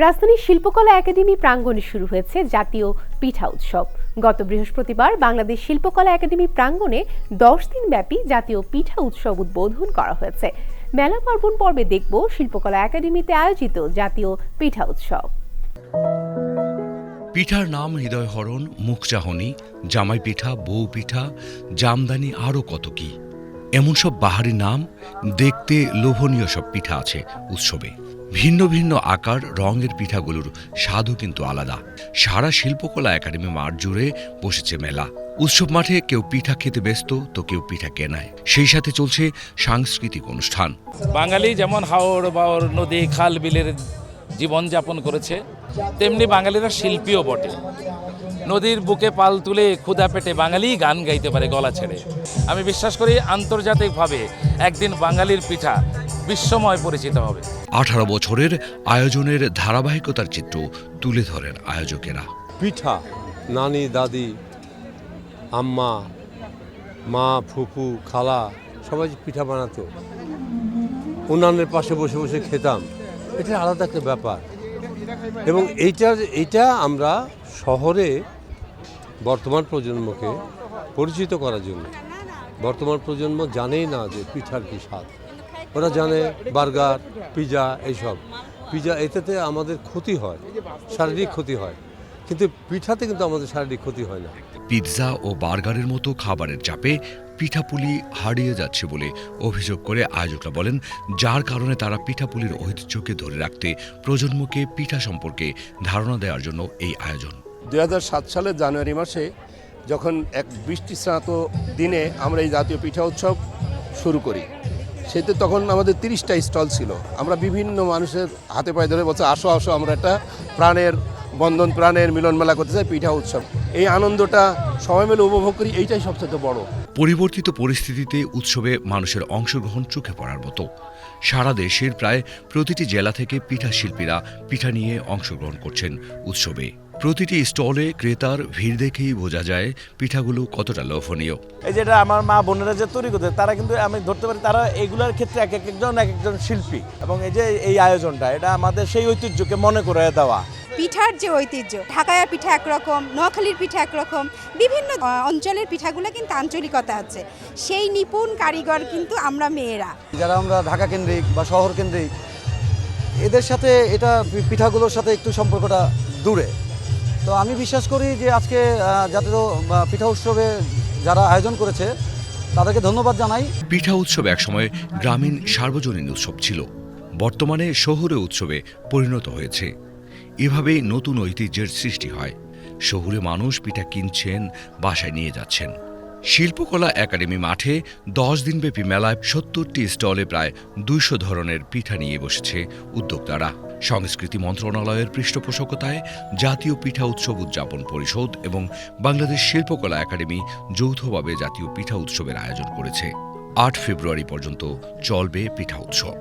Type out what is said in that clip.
রাজধানীর শিল্পকলা একাডেমি প্রাঙ্গণে শুরু হয়েছে জাতীয় পিঠা উৎসব। গত বৃহস্পতিবার বাংলাদেশ শিল্পকলা একাডেমি প্রাঙ্গণে 10 দিন ব্যাপী জাতীয় পিঠা উৎসব উদ্বোধন করা হয়েছে। মেলা পার্বণ পর্বে দেখব শিল্পকলা একাডেমিতে আয়োজিত জাতীয় পিঠা উৎসব। পিঠার নাম হৃদয়হরণ, মুখচাহনি, জামাই পিঠা, বউ পিঠা, জামদানি, আরও কত কি। এমন সব বাহারি নাম, দেখতে লোভনীয় সব পিঠা আছে উৎসবে। ভিন্ন ভিন্ন আকার, রঙের পিঠাগুলোর স্বাদও কিন্তু আলাদা। সারা শিল্পকলা একাডেমি মাঠ জুড়ে বসেছে মেলা। উৎসব মাঠে কেউ পিঠা খেতে ব্যস্ত, তো কেউ পিঠা কেনায়। সেই সাথে চলছে সাংস্কৃতিক অনুষ্ঠান। বাঙালি যেমন হাওড় বাওড়, নদী খাল বিলের জীবনযাপন করেছে, তেমনি বাঙালিরা শিল্পীও বটে। নদীর বুকে পাল তুলে ক্ষুধা পেটে বাঙালি গান গাইতে পারে গলা ছেড়ে। আমি বিশ্বাস করি আন্তর্জাতিকভাবে একদিন বাঙালির পিঠা বিশ্বময় পরিচিত হবে। 18 বছরের আয়োজনের ধারাবাহিকতার চিত্র তুলে ধরেন আয়োজকেরা। পিঠা নানি, দাদি, আম্মা, মা, ফুফু, খালা সবাই পিঠা বানাতো, উনানের পাশে বসে বসে খেতাম। এটা আলাদা একটা ব্যাপার। এবং এইটা আমরা শহরে বর্তমান প্রজন্মকে পরিচিত করার জন্য। বর্তমান প্রজন্ম জানেই না যে পিঠার কী স্বাদ। ওরা জানে বার্গার, পিৎজা, এইসব। পিৎজা এটাতে আমাদের ক্ষতি হয়, শারীরিক ক্ষতি হয়, কিন্তু পিঠাতে কিন্তু আমাদের শারীরিক ক্ষতি হয় না। পিৎজা ও বার্গারের মতো খাবারের চাপে পিঠাপুলি হারিয়ে যাচ্ছে বলে অভিযোগ করে আয়োজকরা বলেন, যার কারণে তারা পিঠাপুলির ঐতিহ্যকে ধরে রাখতে প্রজন্মকে পিঠা সম্পর্কে ধারণা দেওয়ার জন্য এই আয়োজন। 2007 সালের জানুয়ারি মাসে যখন এক বৃষ্টিস্নাত দিনে আমরা এই জাতীয় পিঠা উৎসব শুরু করি, সেতে তখন আমাদের 30টা স্টল ছিল। আমরা বিভিন্ন মানুষের হাতে পায়ে ধরে বলছে, আসো আসো, আমরা একটা প্রাণের বন্ধন, প্রাণের মিলন মেলা করতে চাই, পিঠা উৎসব। এই আনন্দটা সবাই মিলে উপভোগ করি, এইটাই সবচেয়ে বড়। পরিবর্তিত পরিস্থিতিতে উৎসবে মানুষের অংশগ্রহণ চোখে পড়ার মতো। সারা দেশের প্রায় প্রতিটি জেলা থেকে পিঠা শিল্পীরা পিঠা নিয়ে অংশগ্রহণ করছেন উৎসবে। প্রতিটি স্টলে ক্রেতার ভিড় দেখেই বোঝা যায় পিঠাগুলো কতটা লোভনীয়। এই যেটা আমার মা বোনেরা যে তৈরি করতে, তারা কিন্তু আমি ধরতে পারি তারা এইগুলোর ক্ষেত্রে এক একজন শিল্পী। এবং এই যে এই আয়োজনটা, এটা আমাদের সেই ঐতিহ্যকে মনে করে দেওয়া। পিঠার যে ঐতিহ্য, ঢাকায়া পিঠা একরকম, নোয়াখালীর পিঠা একরকম, বিভিন্ন অঞ্চলের পিঠাগুলো কিন্তু আঞ্চলিকতা আছে। সেই নিপুণ কারিগর কিন্তু আমরা মেয়েরা, যারা আমরা ঢাকা কেন্দ্রিক বা শহর কেন্দ্রিক, এদের সাথে এটা পিঠাগুলোর সাথে একটু সম্পর্কটা দূরে। তো আমি বিশ্বাস করি যে আজকে জাতীয় পিঠা উৎসবে যারা আয়োজন করেছে তাদেরকে ধন্যবাদ জানাই। পিঠা উৎসব একসময় গ্রামীণ সার্বজনীন উৎসব ছিল, বর্তমানে শহুরে উৎসবে পরিণত হয়েছে। এভাবেই নতুন ঐতিহ্যের সৃষ্টি হয়। শহুরে মানুষ পিঠা কিনছেন, বাসায় নিয়ে যাচ্ছেন। শিল্পকলা একাডেমি মাঠে 10 দিনব্যাপী মেলায় 70টি স্টলে প্রায় 200 ধরনের পিঠা নিয়ে বসেছে উদ্যোক্তারা। সংস্কৃতি মন্ত্রণালয়ের পৃষ্ঠপোষকতায় জাতীয় পিঠা উৎসব উদযাপন পরিষদ এবং বাংলাদেশ শিল্পকলা একাডেমি যৌথভাবে জাতীয় পিঠা উৎসবের আয়োজন করেছে। 8 ফেব্রুয়ারি পর্যন্ত চলবে পিঠা উৎসব।